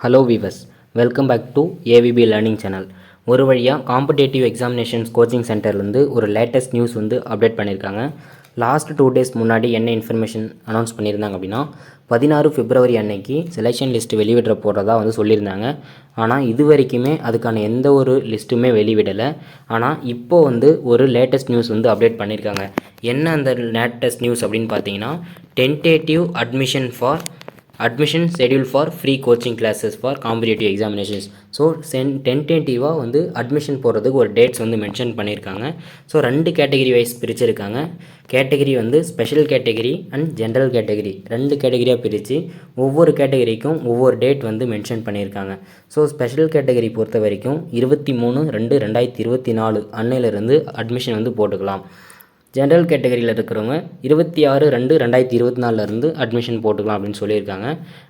Hello viewers, welcome back to AVP learning channel. ஒரு வழியாக competitive examinations coaching சென்டர்லேருந்து ஒரு லேட்டஸ்ட் நியூஸ் வந்து அப்டேட் பண்ணியிருக்காங்க. லாஸ்ட் 2 days முன்னாடி என்ன இன்ஃபர்மேஷன் அனௌன்ஸ் பண்ணியிருந்தாங்க அப்படின்னா 16 February அன்னைக்கு செலெக்ஷன் லிஸ்ட் வெளிவிட போகிறதா வந்து சொல்லியிருந்தாங்க. ஆனால் இது வரைக்குமே அதுக்கான எந்த ஒரு லிஸ்ட்டுமே வெளிவிடலை. ஆனால் இப்போ வந்து ஒரு லேட்டஸ்ட் நியூஸ் வந்து அப்டேட் பண்ணியிருக்காங்க. என்ன அந்த லேட்டஸ்ட் நியூஸ் அப்படின்னு பார்த்தீங்கன்னா, tentative admission schedule for free coaching classes for competitive examinations. So டென்டேட்டிவாக வந்து அட்மிஷன் போடுறதுக்கு ஒரு டேட்ஸ் வந்து மென்ஷன் பண்ணியிருக்காங்க. ஸோ 2 கேட்டகரி வைஸ் பிரிச்சிருக்காங்க. கேட்டகரி வந்து special category and general category 2 கேட்டகரியாக பிரித்து ஒவ்வொரு கேட்டகரிக்கும் ஒவ்வொரு டேட் வந்து மென்ஷன் பண்ணியிருக்காங்க. ஸோ ஸ்பெஷல் கேட்டகரி பொறுத்த வரைக்கும் 23/2/2024 அன்னையிலிருந்து அட்மிஷன் வந்து போட்டுக்கலாம். ஜென்ரல் கேட்டகரியில் இருக்கிறவங்க 26/2/2024 அட்மிஷன் போட்டுக்கலாம் அப்படின்னு சொல்லியிருக்காங்க.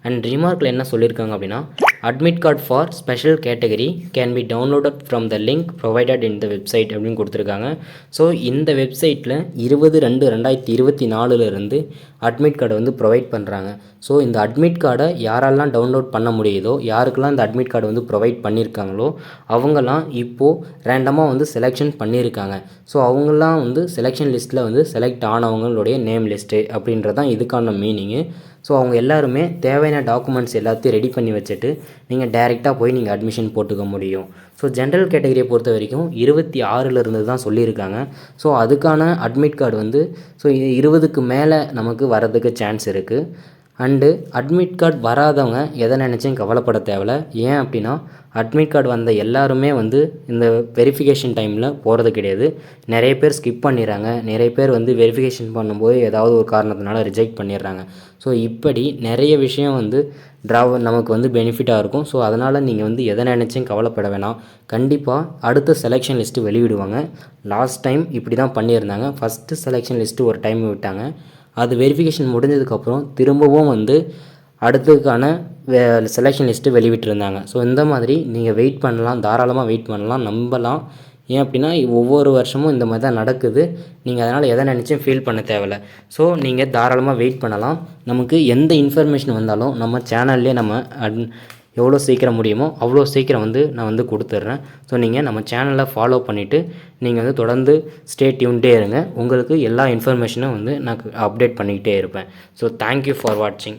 அண்ட் ரிமார்க்கில் என்ன சொல்லியிருக்காங்க அப்படின்னா, admit card for special category can be downloaded from the link provided in the website அப்படின்னு கொடுத்துருக்காங்க. ஸோ இந்த வெப்சைட்டில் 20/2/2024 அட்மிட் கார்டை வந்து ப்ரொவைட் பண்ணுறாங்க. ஸோ இந்த அட்மிட் கார்டை யாரெல்லாம் டவுன்லோட் பண்ண முடியுதோ, யாருக்கெல்லாம் இந்த அட்மிட் கார்டு வந்து ப்ரொவைட் பண்ணியிருக்காங்களோ அவங்கெல்லாம் இப்போது ரேண்டமாக வந்து செலெக்ஷன் பண்ணியிருக்காங்க. ஸோ அவங்கெல்லாம் வந்து செலெக்ஷன் லிஸ்ட்டில் வந்து செலக்ட் ஆனவங்களுடைய நேம் லிஸ்ட்டு அப்படின்றது தான் இதுக்கான மீனிங்கு. ஸோ அவங்க எல்லாருமே தேவையான டாக்குமெண்ட்ஸ் எல்லாத்தையும் ரெடி பண்ணி வச்சுட்டு நீங்கள் டைரெக்டாக போய் நீங்கள் அட்மிஷன் போட்டுக்க முடியும். ஸோ ஜென்ரல் கேட்டகரியை பொறுத்த வரைக்கும் 26 தான் சொல்லியிருக்காங்க. ஸோ அதுக்கான அட்மிட் கார்டு வந்து 20க்கு மேலே நமக்கு வரதுக்கு சான்ஸ் இருக்குது. அண்டு அட்மிட் கார்டு வராதவங்க எதை நினச்சும் கவலைப்பட தேவையில்ல. ஏன் அப்படின்னா, அட்மிட் கார்டு வந்த எல்லாருமே வந்து இந்த வெரிஃபிகேஷன் டைமில் போகிறது கிடையாது. நிறைய பேர் ஸ்கிப் பண்ணிடுறாங்க. நிறைய பேர் வந்து வெரிஃபிகேஷன் பண்ணும்போது ஏதாவது ஒரு காரணத்தினால ரிஜெக்ட் பண்ணிடுறாங்க. ஸோ இப்படி நிறைய விஷயம் வந்து நமக்கு வந்து பெனிஃபிட்டாக இருக்கும். ஸோ அதனால் நீங்கள் வந்து எதை நினச்சும் கவலைப்பட வேணாம். கண்டிப்பாக அடுத்த செலெக்ஷன் லிஸ்ட்டு வெளியிடுவாங்க. லாஸ்ட் டைம் இப்படி தான் பண்ணியிருந்தாங்க. ஃபஸ்ட்டு செலெக்ஷன் லிஸ்ட்டு ஒரு டைம் விட்டாங்க. அது வெரிஃபிகேஷன் முடிஞ்சதுக்கப்புறம் திரும்பவும் வந்து அடுத்ததுக்கான செலெக்ஷன் லிஸ்ட்டு வெளிவிட்டிருந்தாங்க. ஸோ இந்த மாதிரி நீங்கள் வெயிட் பண்ணலாம், தாராளமாக வெயிட் பண்ணலாம், நம்பலாம். ஏன் அப்படின்னா ஒவ்வொரு வருஷமும் இந்த மாதிரி தான் நடக்குது. நீங்கள் அதனால் எதை நினச்சும் ஃபீல் பண்ண தேவையில்ல. ஸோ நீங்கள் தாராளமாக வெயிட் பண்ணலாம். நமக்கு எந்த இன்ஃபர்மேஷன் வந்தாலும் நம்ம சேனல்லே நம்ம எவ்வளோ சீக்கிரம் முடியுமோ அவ்வளோ சீக்கிரம் வந்து நான் வந்து கொடுத்துட்றேன். ஸோ நீங்கள் நம்ம சேனலை ஃபாலோ பண்ணிவிட்டு நீங்கள் வந்து தொடர்ந்து ஸ்டே டியூன்டே இருங்க. உங்களுக்கு எல்லா இன்ஃபர்மேஷனும் வந்து நான் அப்டேட் பண்ணிக்கிட்டே இருப்பேன். ஸோ தேங்க்யூ ஃபார் வாட்சிங்.